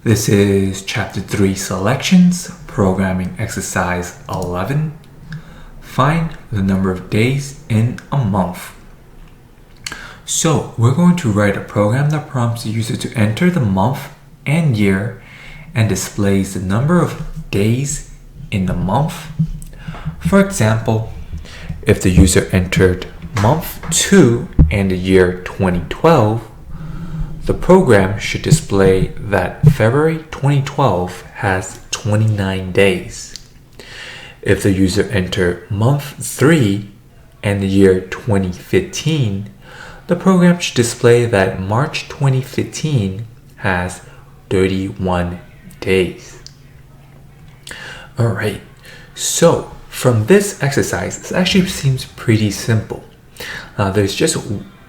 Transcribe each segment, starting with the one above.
This is Chapter 3 Selections, Programming Exercise 11. Find the number of days in a month. So we're going to write a program that prompts the user to enter the month and year and displays the number of days in the month. For example, if the user entered month 2 and the year 2012, the program should display that February 2012 has 29 days. If the user entered month 3 and the year 2015, the program should display that March 2015 has 31 days. Alright, so from this exercise, it actually seems pretty simple. There's just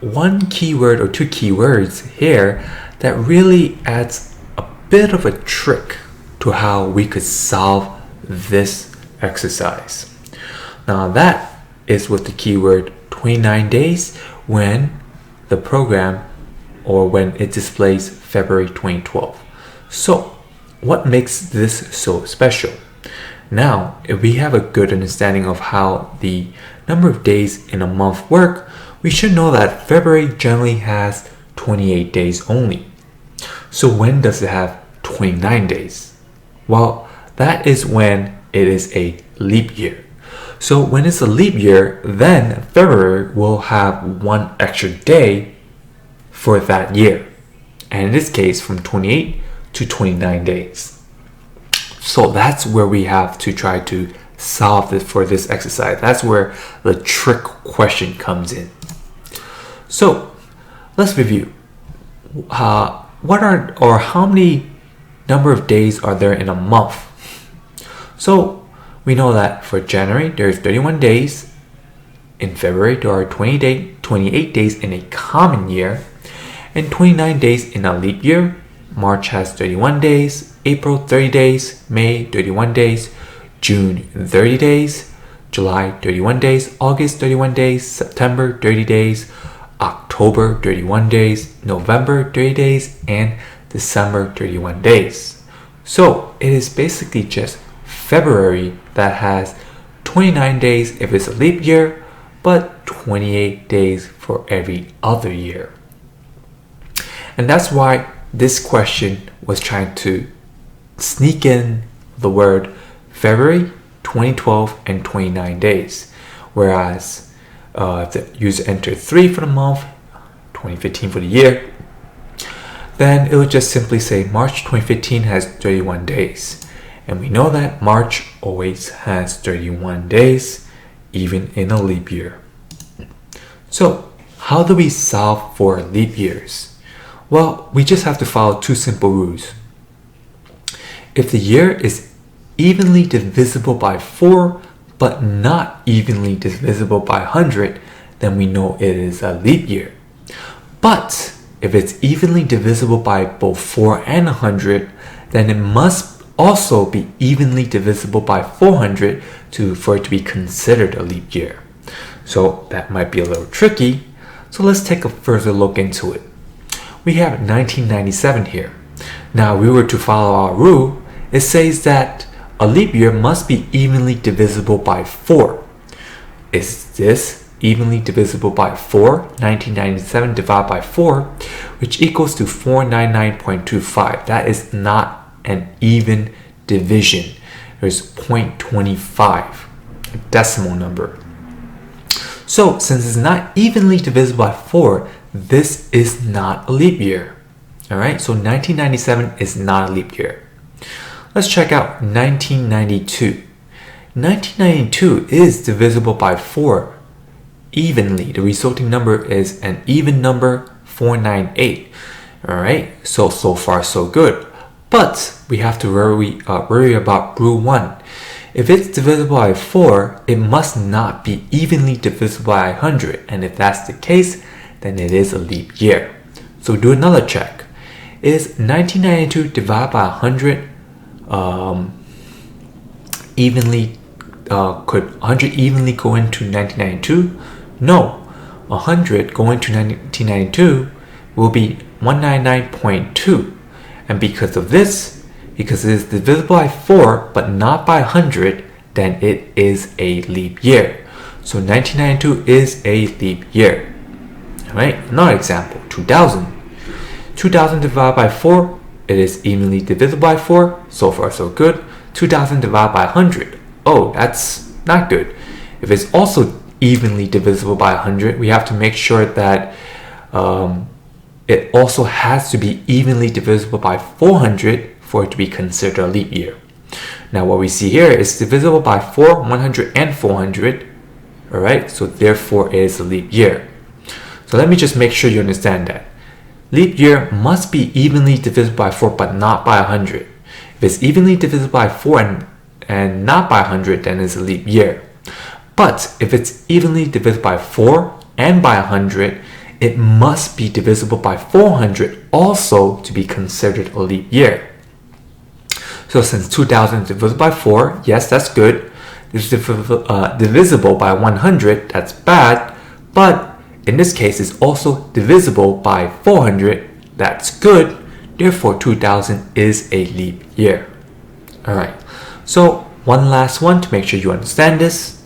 one keyword or two keywords here that really adds a bit of a trick to how we could solve this exercise. Now that is with the keyword 29 days when the program or when it displays February 2012. So what makes this so special? Now, if we have a good understanding of how the number of days in a month work, we should know that February generally has 28 days only. So when does it have 29 days? Well, that is when it is a leap year. So when it's a leap year, then February will have one extra day for that year. And in this case, from 28 to 29 days. So that's where we have to try to solve it for this exercise. That's where the trick question comes in. So let's review. How many number of days are there in a month? So we know that for January there's 31 days. In February there are 28 days in a common year and 29 days in a leap year. March has 31 days, April 30 days, May 31 days, June 30 days, July 31 days, August 31 days, September 30 days, October 31 days, November 30 days, and December 31 days. So it is basically just February that has 29 days if it's a leap year, but 28 days for every other year. And that's why this question was trying to sneak in the word February 2012 and 29 days. Whereas if the user entered 3 for the month, 2015 for the year, then it would just simply say March 2015 has 31 days. And we know that March always has 31 days, even in a leap year. So how do we solve for leap years? Well, we just have to follow two simple rules. If the year is evenly divisible by 4, but not evenly divisible by 100, then we know it is a leap year. But if it's evenly divisible by both 4 and 100, then it must also be evenly divisible by 400 for it to be considered a leap year. So that might be a little tricky. So let's take a further look into it. We have 1997 here. Now, if we were to follow our rule, it says that a leap year must be evenly divisible by 4. Is this evenly divisible by 4? 1997 divided by 4, which equals to 499.25. That is not an even division. There's 0.25, a decimal number. So since it's not evenly divisible by 4, this is not a leap year. Alright, so 1997 is not a leap year. Let's check out 1992. 1992 is divisible by 4 evenly. The resulting number is an even number, 498. Alright, so far so good. But we have to worry about rule 1. If it's divisible by 4, it must not be evenly divisible by 100. And if that's the case, then it is a leap year. So do another check. Is 1992 divided by 100 evenly? Could 100 evenly go into 1992? No. 100 going to 1992 will be 199.2. And because of this, because it is divisible by 4 but not by 100, then it is a leap year. So 1992 is a leap year. Alright, another example, 2000. 2000 divided by 4, it is evenly divisible by 4. So far so good. 2000 divided by 100. Oh, that's not good. If it's also evenly divisible by 100, we have to make sure that it also has to be evenly divisible by 400 for it to be considered a leap year. Now what we see here is divisible by 4, 100, and 400. Alright, so therefore it is a leap year. So let me just make sure you understand that. Leap year must be evenly divisible by 4 but not by 100. If it's evenly divisible by 4 and not by 100, then it's a leap year. But if it's evenly divisible by 4 and by 100, it must be divisible by 400 also to be considered a leap year. So since 2000 is divisible by 4, yes, that's good. It's divisible by 100, that's bad. But in this case, it's also divisible by 400, that's good. Therefore, 2000 is a leap year. Alright, so one last one to make sure you understand this.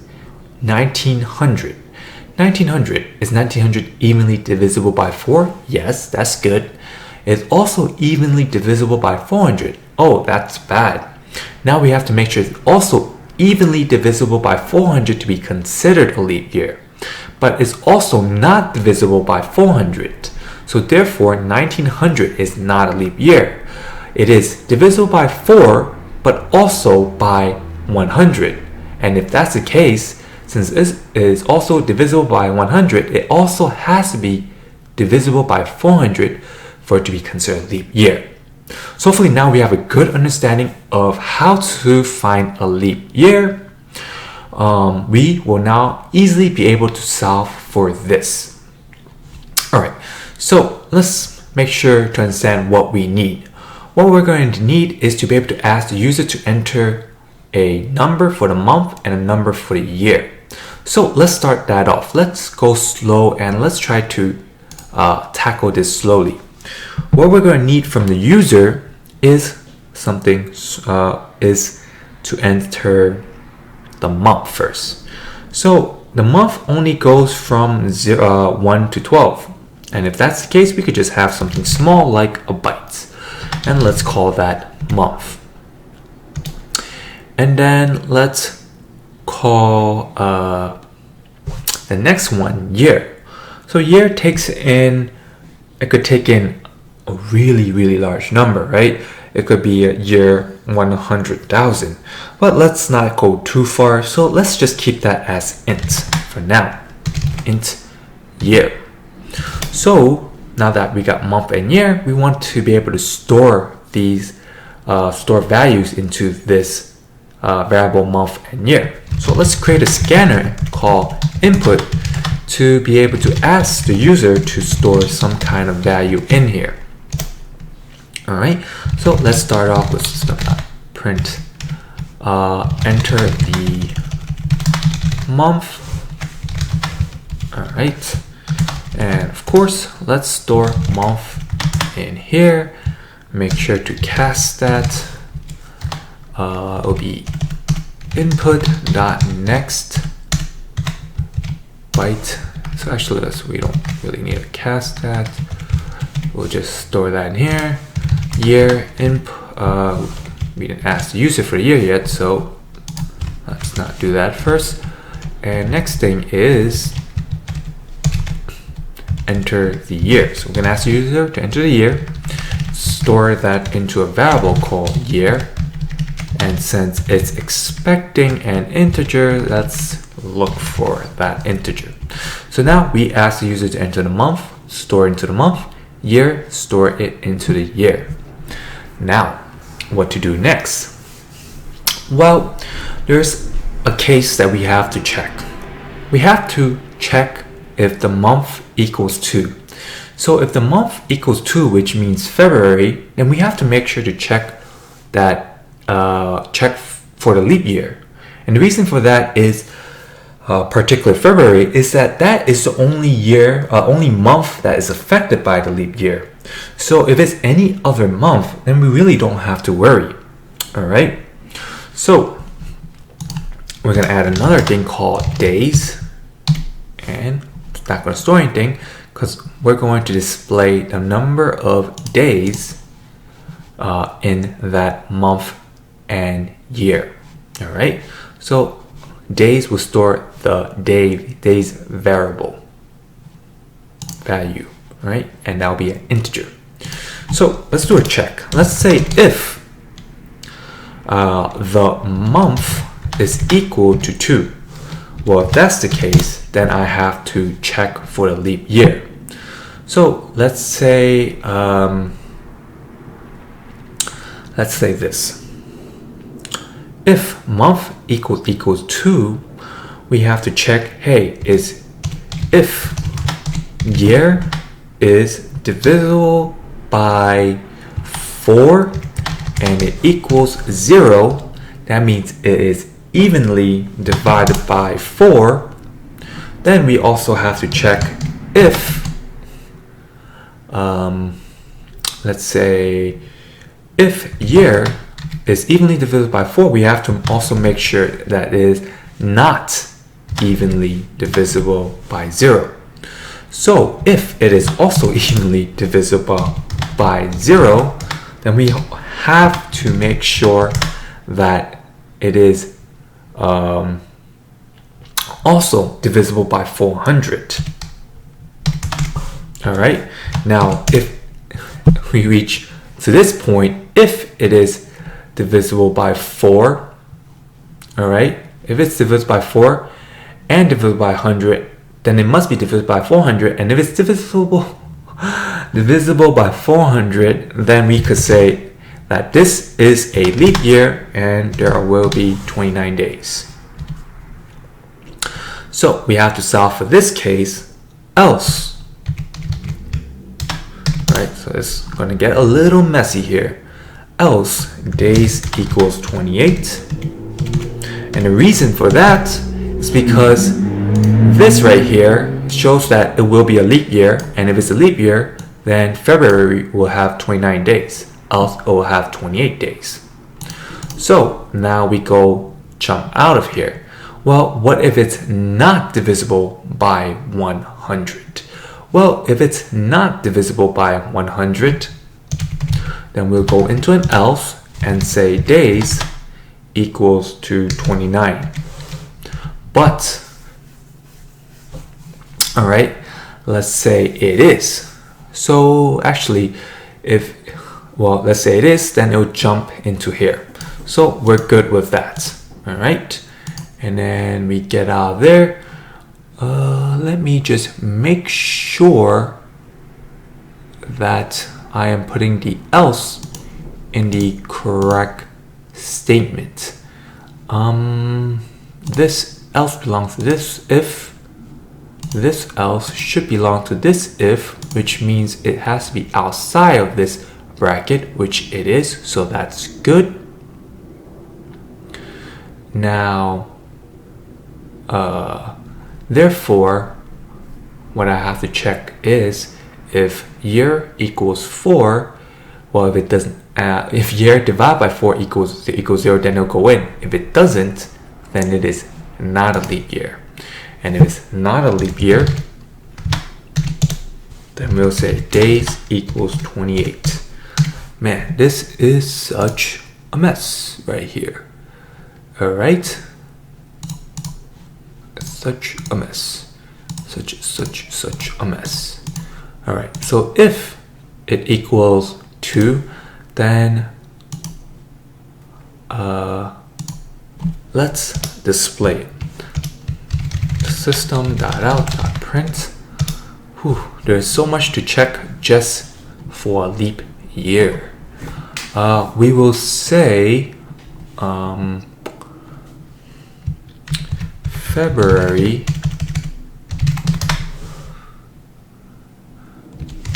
1900. 1900, is 1900 evenly divisible by 4? Yes, that's good. It's also evenly divisible by 400. Oh, that's bad. Now we have to make sure it's also evenly divisible by 400 to be considered a leap year. But it's also not divisible by 400. So therefore, 1900 is not a leap year. It is divisible by 4, but also by 100. And if that's the case, since it is also divisible by 100, it also has to be divisible by 400 for it to be considered a leap year. So hopefully now we have a good understanding of how to find a leap year. We will now easily be able to solve for this. Alright, so let's make sure to understand what we need. What we're going to need is to be able to ask the user to enter a number for the month and a number for the year. So let's start that off. Let's go slow and let's try to tackle this slowly. What we're going to need from the user is something is to enter the month first. So the month only goes from 1 to 12. And if that's the case, we could just have something small like a byte. And let's call that month. And then let's call the next one year. So year takes in, it could take in a really large number, right? It could be a year 100,000. But let's not go too far, so let's just keep that as int for now. Int year. So now that we got month and year, we want to be able to store these store values into this variable month and year. So let's create a scanner called input to be able to ask the user to store some kind of value in here. Alright, so let's start off with system.print enter the month. Alright, and of course let's store month in here. Make sure to cast that. It'll be input.next byte. So actually we don't really need to cast that. We'll just store that in here. Year we didn't ask the user for the year yet, so let's not do that first. And next thing is enter the year. So we're gonna ask the user to enter the year, store that into a variable called year, and since it's expecting an integer, let's look for that integer. So now we ask the user to enter the month, store into the month, year, store it into the year. Now, what to do next? Well, there's a case that we have to check. We have to check if the month equals 2. So if the month equals 2, which means February, then we have to make sure to check that check for the leap year. And the reason for that is particular February is that that is the only month that is affected by the leap year. So if it's any other month, then we really don't have to worry. All right. So we're gonna add another thing called days, and it's not gonna store anything because we're going to display the number of days in that month and year. All right. So days will store the days variable value, right? And that'll be an integer. So let's do a check. Let's say if the month is equal to 2. Well, if that's the case, then I have to check for the leap year. So let's say this. If month equals 2, we have to check, hey, is if year is divisible by 4 and it equals 0, that means it is evenly divided by 4. Then we also have to check if, let's say, if year is evenly divisible by 4, we have to also make sure that it is not evenly divisible by 0. So if it is also evenly divisible by 0, then we have to make sure that it is also divisible by 400. All right. Now, if we reach to this point, if it is divisible by 4, all right, if it's divisible by 4 and divisible by 100, then it must be divisible by 400. And if it's divisible by 400, then we could say that this is a leap year and there will be 29 days. So we have to solve for this case, else. Right, so it's going to get a little messy here. Else days equals 28. And the reason for that is because this right here shows that it will be a leap year, and if it's a leap year, then February will have 29 days, else it will have 28 days. So now we go jump out of here. Well, what if it's not divisible by 100? Well, if it's not divisible by 100, then we'll go into an else and say days equals to 29. But, all right, let's say it is. So actually, let's say it is, then it'll jump into here. So we're good with that, all right? And then we get out of there. Let me just make sure that I am putting the else in the correct statement. This else belongs to this if. This else should belong to this if, which means it has to be outside of this bracket, which it is, so that's good. Now, therefore, what I have to check is if year equals 4, well, if it doesn't, if year divided by 4 equals 0, then it'll go in. If it doesn't, then it is not a leap year. And if it's not a leap year, then we'll say days equals 28. Man, this is such a mess right here. All right. Such a mess. Such a mess. All right. So if it equals 2, then let's display it. System.out.print. There's so much to check just for a leap year. We will say February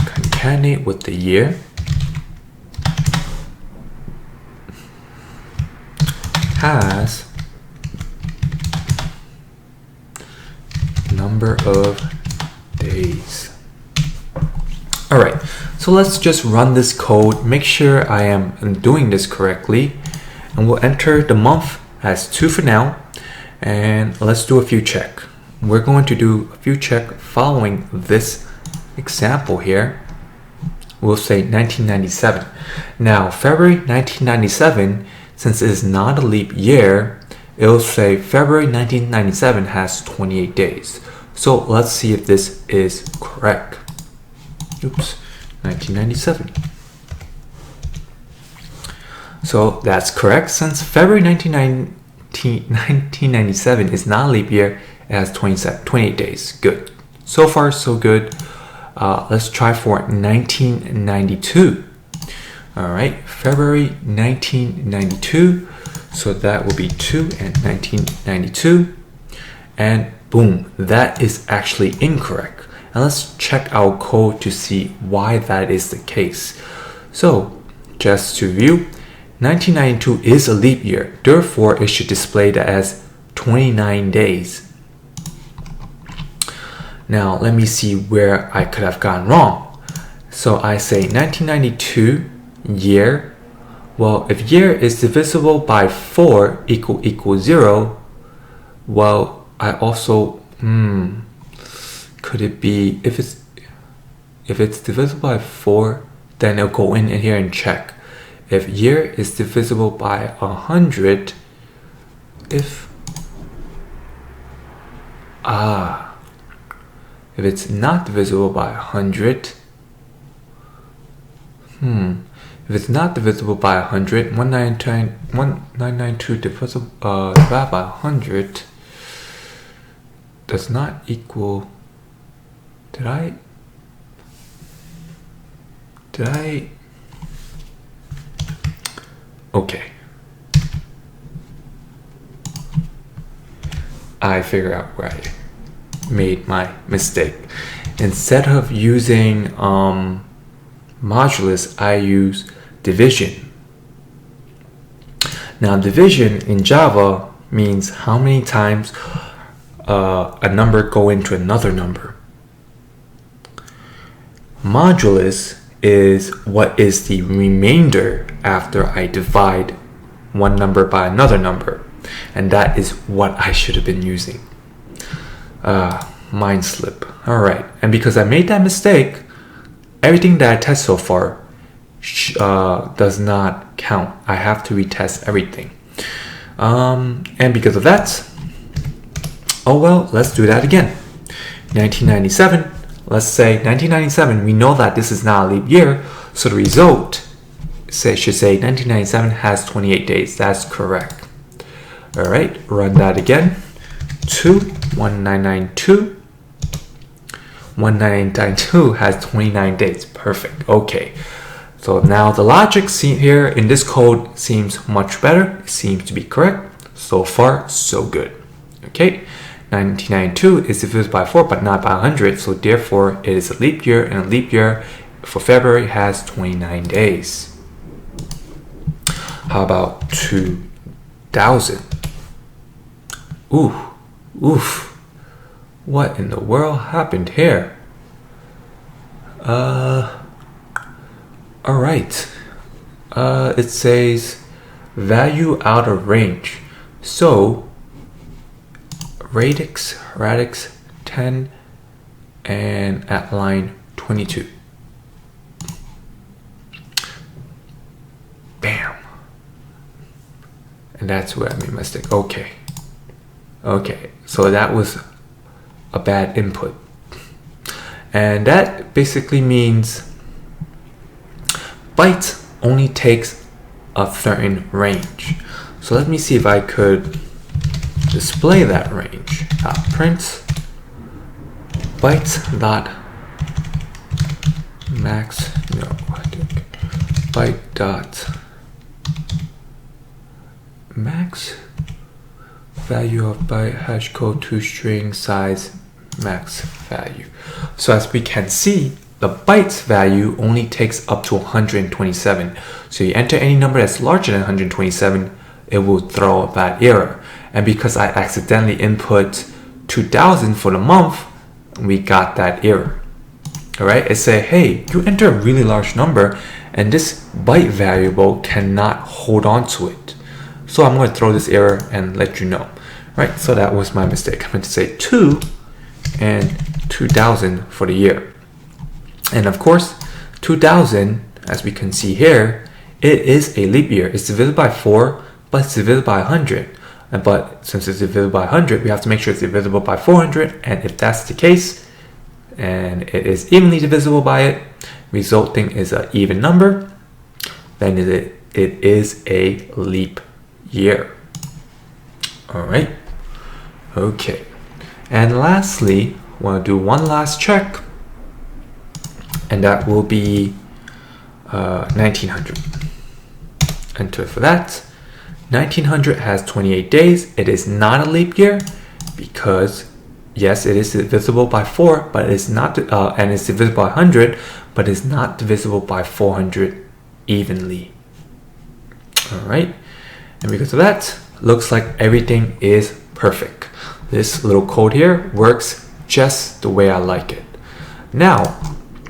concatenate with the year has number of days. All right, so let's just run this code, make sure I am doing this correctly, and we'll enter the month as 2 for now, and let's do a few check. We're going to do a few check following this example here. We'll say 1997. Now, February 1997, since it is not a leap year, it'll say February 1997 has 28 days. So let's see if this is correct. Oops, 1997. So that's correct. Since February 1997 is not a leap year, it has 28 days. Good. So far, so good. Let's try for 1992. All right, February 1992. So that will be 2 and 1992. And boom, that is actually incorrect. And let's check our code to see why that is the case. So just to review, 1992 is a leap year. Therefore, it should display that as 29 days. Now, let me see where I could have gone wrong. So I say 1992 year. Well, if year is divisible by 4 equals 0, well, I also, could it be, if it's divisible by 4, then it'll go in here and check. If year is divisible by 100, if it's not divisible by 100, if it's not divisible by 100, 1992 divided by 100 does not equal, did I, okay. I figure out where I made my mistake. Instead of using modulus, I use division. Now, division in Java means how many times a number go into another number. Modulus is what is the remainder after I divide one number by another number, and that is what I should have been using. Mind slip. All right, and because I made that mistake, everything that I test so far does not count. I have to retest everything, and because of that, oh well, let's do that again. 1997. Let's say 1997, we know that this is not a leap year, so the result should say 1997 has 28 days. That's correct. All right, run that again. 1992. 1992 has 29 days. Perfect. Okay. So now the logic here in this code seems much better. It seems to be correct. So far, so good. Okay. 1992 is divisible by 4 but not by 100, so therefore it is a leap year, and a leap year for February has 29 days. How about 2000? Oof. What in the world happened here? Alright. It says value out of range. So radix 10 and at line 22. Bam. And that's where I made a mistake. Okay, so that was a bad input, and that basically means bytes only takes a certain range. So let me see if I could display that range. Print bytes dot max, byte dot max value of byte hash code to string size max value. So as we can see, the bytes value only takes up to 127. So you enter any number that's larger than 127, it will throw a bad error. And because I accidentally input 2000 for the month, we got that error. All right, it say, hey, you enter a really large number and this byte variable cannot hold on to it. So I'm going to throw this error and let you know. Right, so that was my mistake. I'm going to say 2 and 2000 for the year. And of course, 2000, as we can see here, it is a leap year. It's divisible by 4, but it's divisible by 100. But since it's divisible by 100, we have to make sure it's divisible by 400. And if that's the case, and it is evenly divisible by it, resulting is an even number, then it is a leap year. All right. Okay. And lastly, I want to do one last check, and that will be 1900. Enter for that. 1900 has 28 days. It is not a leap year because, yes, it is divisible by 4, but it's not, and it's divisible by 100, but it's not divisible by 400 evenly. All right. And because of that, looks like everything is perfect. This little code here works just the way I like it. Now,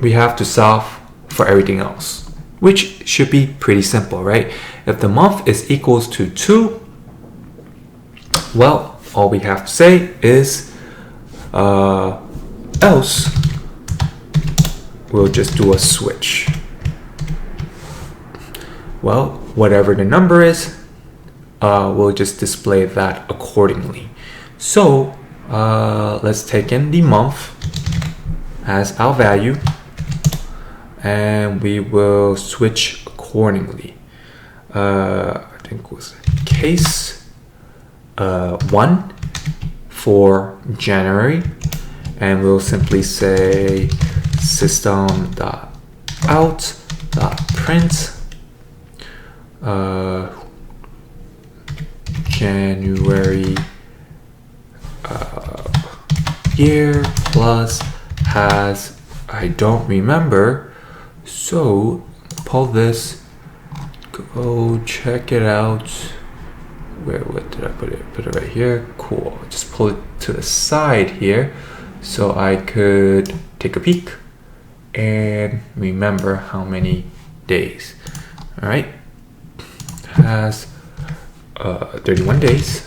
we have to solve for everything else, which should be pretty simple, right? If the month is equals to 2, well, all we have to say is else we'll just do a switch. Well, whatever the number is, we'll just display that accordingly. So let's take in the month as our value, and we will switch accordingly. I think it was case 1 for January, and we'll simply say system.out.print January year plus has, I don't remember, so pull this, go check it out. What did I put it? Put it right here. Cool. Just pull it to the side here so I could take a peek and remember how many days. All right. Has 31 days.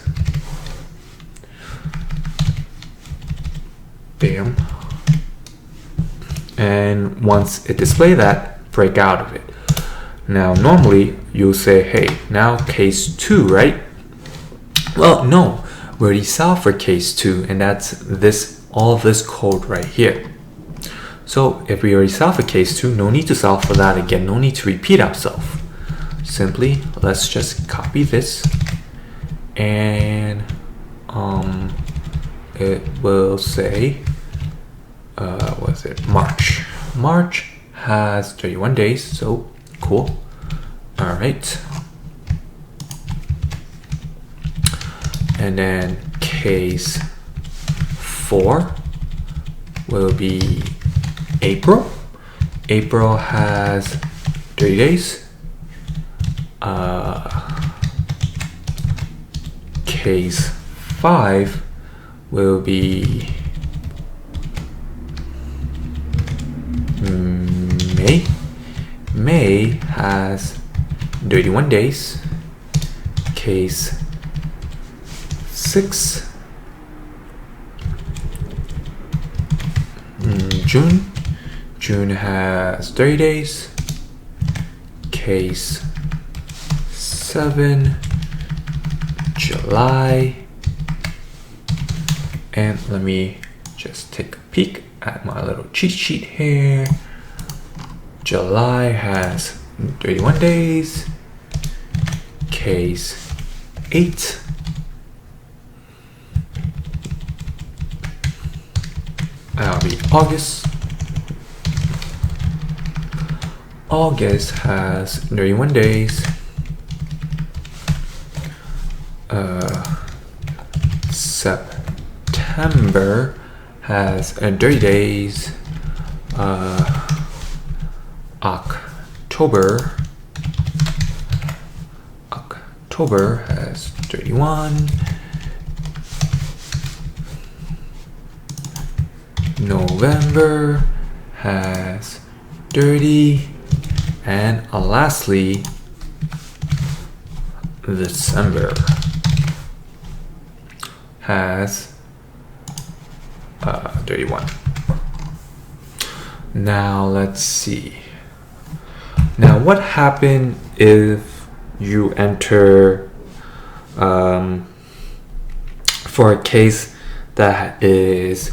Bam. And once it displays that, break out of it. Now, normally you'll say, hey, now case 2, right? Well, no, we already solved for case 2, and that's this, all of this code right here. So if we already solved for case 2, no need to solve for that again, no need to repeat ourselves. Simply, let's just copy this, and it will say, what is it? March. March has 31 days, so cool. All right. And then case 4 will be April. April has 30 days. Case 5 will be May. May has 31 days. Case 6. June. June has 30 days. Case 7. July. And let me just take a peek at my little cheat sheet here. July has 31 days. Case 8. That'll be August. August has 31 days. September has 30 days. October has 31. November has 30, and lastly, December has 31. Now let's see. Now what happened if you enter for a case that is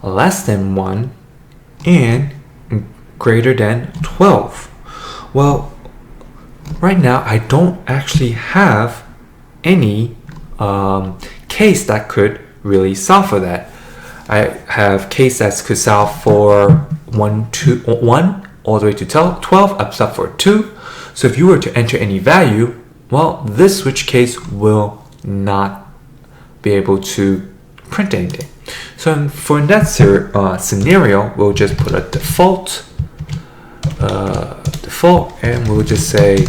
less than 1 and greater than 12? Well, right now I don't actually have any case that could really solve for that. I have case that could solve for 1 all the way to 12 except for 2. So if you were to enter any value, well, this switch case will not be able to print anything. So for that scenario, we'll just put a default and we'll just say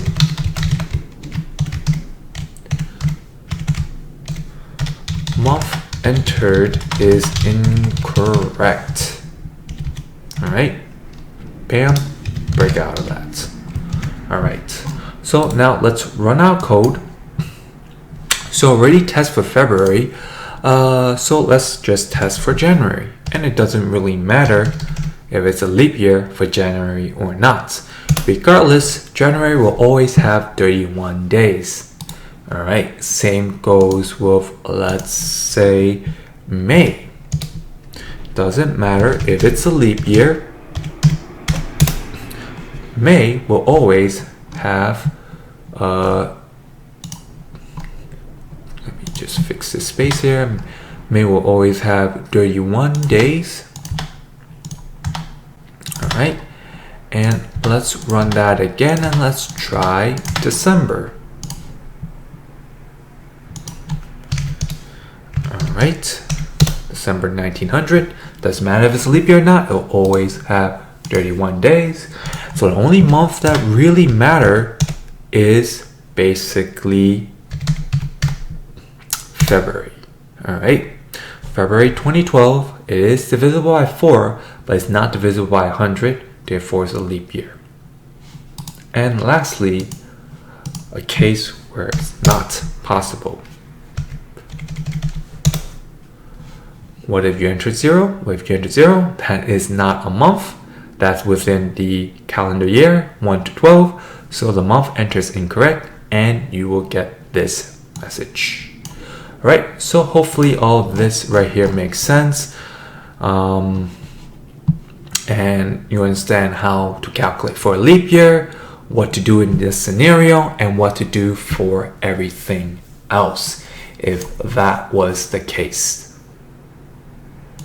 month entered is incorrect. All right, bam, break out of that. All right, so now let's run our code. So already test for February, so let's just test for January, and it doesn't really matter if it's a leap year for January or not. Regardless, January will always have 31 days. All right, same goes with, let's say, May. Doesn't matter if it's a leap year, May will always have, let me just fix this space here. May will always have 31 days. All right, and let's run that again and let's try December. All right, December 1900. Doesn't matter if it's a leap year or not, it'll always have 31 days. So the only month that really matter is basically February. All right, February 2012, it is divisible by 4, but it's not divisible by 100, therefore it's a leap year. And lastly, a case where it's not possible. What if you entered 0? Well, if you entered 0, that is not a month. That's within the calendar year, 1 to 12. So the month enters incorrect, and you will get this message. All right, so hopefully all of this right here makes sense. And you understand how to calculate for a leap year, what to do in this scenario, and what to do for everything else if that was the case.